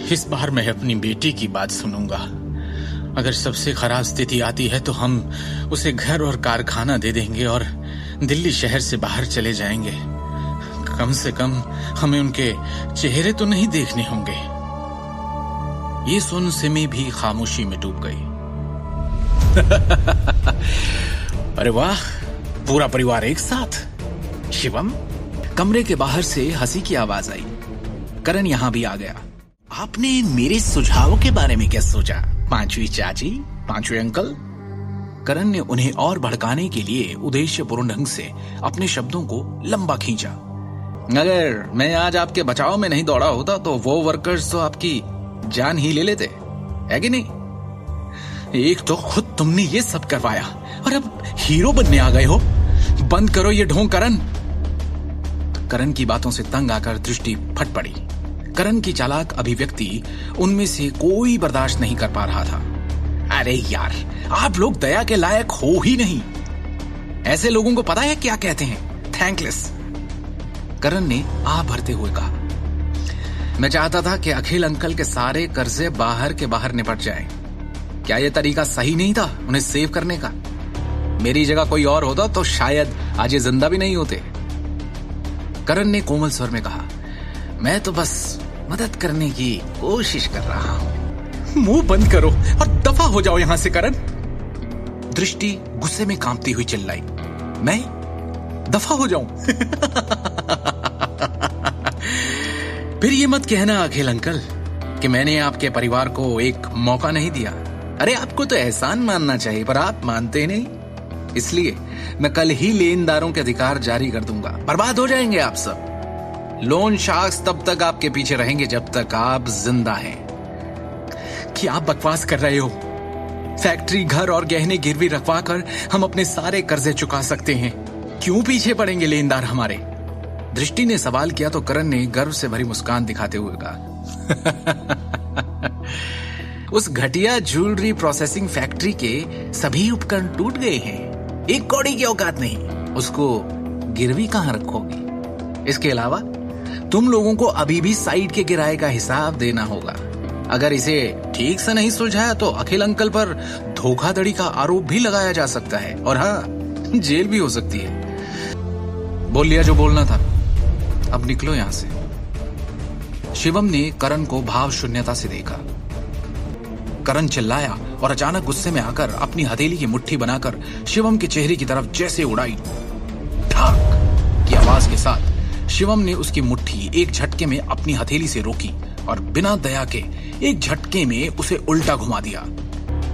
इस बार मैं अपनी बेटी की बात सुनूंगा। अगर सबसे खराब स्थिति आती है तो हम उसे घर और कारखाना दे देंगे और दिल्ली शहर से बाहर चले जाएंगे। कम से कम हमें उनके चेहरे तो नहीं देखने होंगे। ये सुन सिमी भी खामोशी में डूब गई। अरे वाह, पूरा परिवार एक साथ। शिवम, कमरे के बाहर से हंसी की आवाज आई। करण यहां भी आ गया। आपने मेरे सुझावों के बारे में क्या सोचा, पांचवी चाची, पांचवे अंकल? करण ने उन्हें और भड़काने के लिए उद्देश्यपूर्ण ढंग से अपने शब्दों को लंबा खींचा। अगर मैं आज आपके बचाव में नहीं दौड़ा होता तो वो वर्कर्स तो आपकी जान ही ले लेते, है कि नहीं? एक तो खुद तुमने ये सब करवाया और अब हीरो बनने आ गए हो। बंद करो ये ढोंग करण। करण की बातों से तंग आकर दृष्टि फट पड़ी। करण की चालाक अभिव्यक्ति उनमें से कोई बर्दाश्त नहीं कर पा रहा था। अरे यार, आप लोग दया के लायक हो ही नहीं। ऐसे लोगों को पता है क्या कहते हैं? थैंकलेस। करण ने आ भरते हुए कहा, मैं चाहता था कि अखिल अंकल के सारे कर्जे बाहर के बाहर निपट जाएं। क्या यह तरीका सही नहीं था उन्हें सेव करने का? मेरी जगह कोई और होता तो शायद आज ये जिंदा भी नहीं होते। करण ने कोमल स्वर में कहा, मैं तो बस मदद करने की कोशिश कर रहा हूं। मुंह बंद करो और दफा हो जाओ यहां से करण। दृष्टि गुस्से में कांपती हुई चिल्लाई, मैं दफा हो जाऊं? फिर ये मत कहना अखिल अंकल कि मैंने आपके परिवार को एक मौका नहीं दिया। अरे आपको तो एहसान मानना चाहिए, पर आप मानते नहीं। इसलिए मैं कल ही लेनदारों के अधिकार जारी कर दूंगा। बर्बाद हो जाएंगे आप सब। लोन शार्क्स तब तक आपके पीछे रहेंगे जब तक आप जिंदा हैं। क्या आप बकवास कर रहे हो? फैक्ट्री, घर और गहने गिरवी रखवा कर हम अपने सारे कर्जे चुका सकते हैं। क्यों पीछे पड़ेंगे लेनदार हमारे? दृष्टि ने सवाल किया तो करण ने गर्व से भरी मुस्कान दिखाते हुए कहा, उस घटिया ज्वेलरी प्रोसेसिंग फैक्ट्री के सभी उपकरण टूट गए हैं। एक कौड़ी की औकात नहीं, उसको गिरवी कहां रखोगी? इसके अलावा तुम लोगों को अभी भी साइट के किराए का हिसाब देना होगा। अगर इसे ठीक से नहीं सुलझाया तो अखिल अंकल पर धोखाधड़ी का आरोप भी लगाया जा सकता है और हाँ, जेल भी हो सकती है। बोल लिया जो बोलना था, अब निकलो यहां से। शिवम ने करण को भाव शून्यता से देखा। करण चिल्लाया और अचानक गुस्से में आकर अपनी हथेली की मुट्ठी बनाकर शिवम के चेहरे की तरफ जैसे उड़ाई। ठाक की आवाज के साथ शिवम ने उसकी मुट्ठी एक झटके में अपनी हथेली से रोकी और बिना दया के एक झटके में उसे उल्टा घुमा दिया।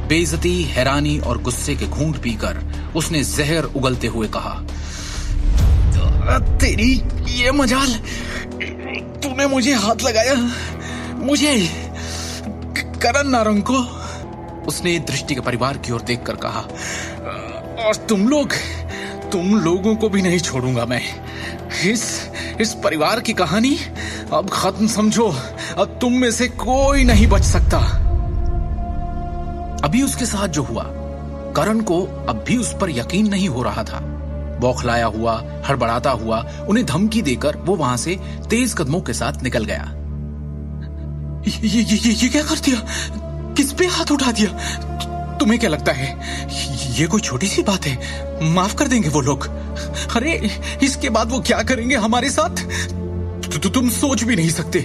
बेइज्जती, हैरानी और गुस्से के घूंट पीकर उसने जहर उगलते हुए कहा, तेरी ये मजाल, तूने मुझे हाथ लगाया, मुझे, करण नारंग को। उसने दृष्टि के परिवार की ओर देखकर कहा, और तुम लोगों को भी नहीं छोड़ूंगा मैं। इस परिवार की कहानी अब खत्म समझो। अब तुम में से कोई नहीं बच सकता। अभी उसके साथ जो हुआ, करण को अब भी उस पर यकीन नहीं हो रहा था। बौखलाया हुआ, हड़बड़ाता हुआ उन्हें धमकी देकर वो वहां से तेज कदमों के साथ निकल गया। ये क्या कर दिया? किस पे हाथ उठा दिया? तुम्हें क्या लगता है ये कोई छोटी सी बात है? माफ कर देंगे वो लोग। अरे इसके बाद वो क्या करेंगे हमारे साथ, तुम सोच भी नहीं सकते।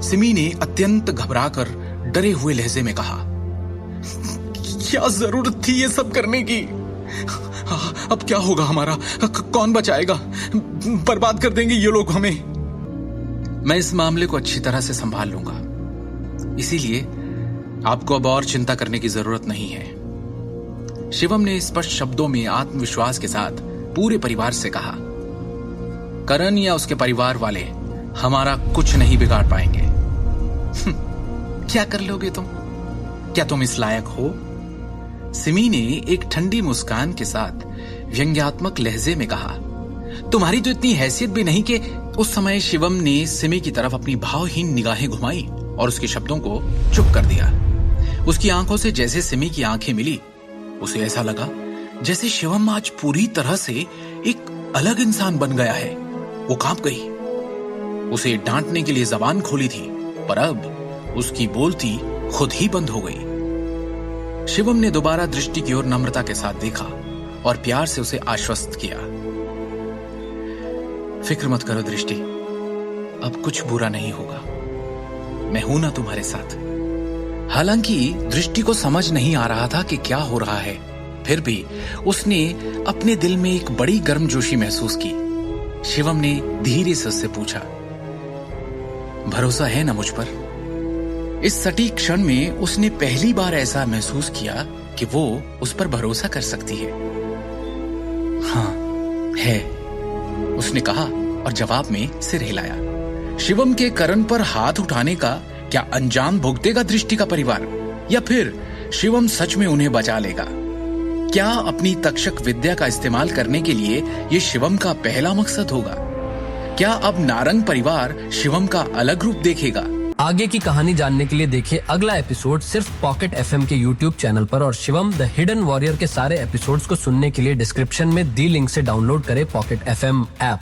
सिमी ने अत्यंत घबराकर डरे हुए लहजे में कहा, क्या जरूरत थी ये सब करने की? अब क्या होगा हमारा? कौन बचाएगा? बर्बाद कर देंगे ये लोग हमें। मैं इस मामले को अच्छी तरह से संभाल लूंगा, इसीलिए आपको अब और चिंता करने की जरूरत नहीं है। शिवम ने स्पष्ट शब्दों में आत्मविश्वास के साथ पूरे परिवार से कहा, करण या उसके परिवार वाले हमारा कुछ नहीं बिगाड़ पाएंगे। क्या कर लोगे तुम? क्या तुम इस लायक हो? सिमी ने एक ठंडी मुस्कान के साथ व्यंग्यात्मक लहजे में कहा, तुम्हारी तो इतनी हैसियत भी नहीं कि। उस समय शिवम ने सिमी की तरफ अपनी भावहीन निगाहें घुमाई और उसके शब्दों को चुप कर दिया। उसकी आंखों से जैसे सिमी की आंखें मिली, उसे ऐसा लगा जैसे शिवम आज पूरी तरह से एक अलग इंसान बन गया है। वो कांप गई। उसे डांटने के लिए जबान खोली थी, पर अब उसकी बोलती खुद ही बंद हो गई। शिवम ने दोबारा दृष्टि की ओर नम्रता के साथ देखा और प्यार से उसे आश्वस्त किया। फिक्र मत करो दृष्टि, अब कुछ बुरा नहीं होगा, मैं हूं ना तुम्हारे साथ। हालांकि दृष्टि को समझ नहीं आ रहा था कि क्या हो रहा है, फिर भी उसने अपने दिल में एक बड़ी गर्मजोशी महसूस की। शिवम ने धीरे से उससे पूछा, भरोसा है ना मुझ पर? इस सटीक क्षण में उसने पहली बार ऐसा महसूस किया कि वो उस पर भरोसा कर सकती है। हाँ है, उसने कहा और जवाब में सिर हिलाया। शिवम के करण पर हाथ उठाने का क्या अंजाम भुगतेगा दृष्टि का परिवार, या फिर शिवम सच में उन्हें बचा लेगा? क्या अपनी तक्षक विद्या का इस्तेमाल करने के लिए ये शिवम का पहला मकसद होगा? क्या अब नारंग परिवार शिवम का अलग रूप देखेगा? आगे की कहानी जानने के लिए देखिए अगला एपिसोड सिर्फ पॉकेट एफएम के यूट्यूब चैनल पर, और शिवम द हिडन वॉरियर के सारे एपिसोड्स को सुनने के लिए डिस्क्रिप्शन में दी लिंक से डाउनलोड करें पॉकेट एफएम ऐप।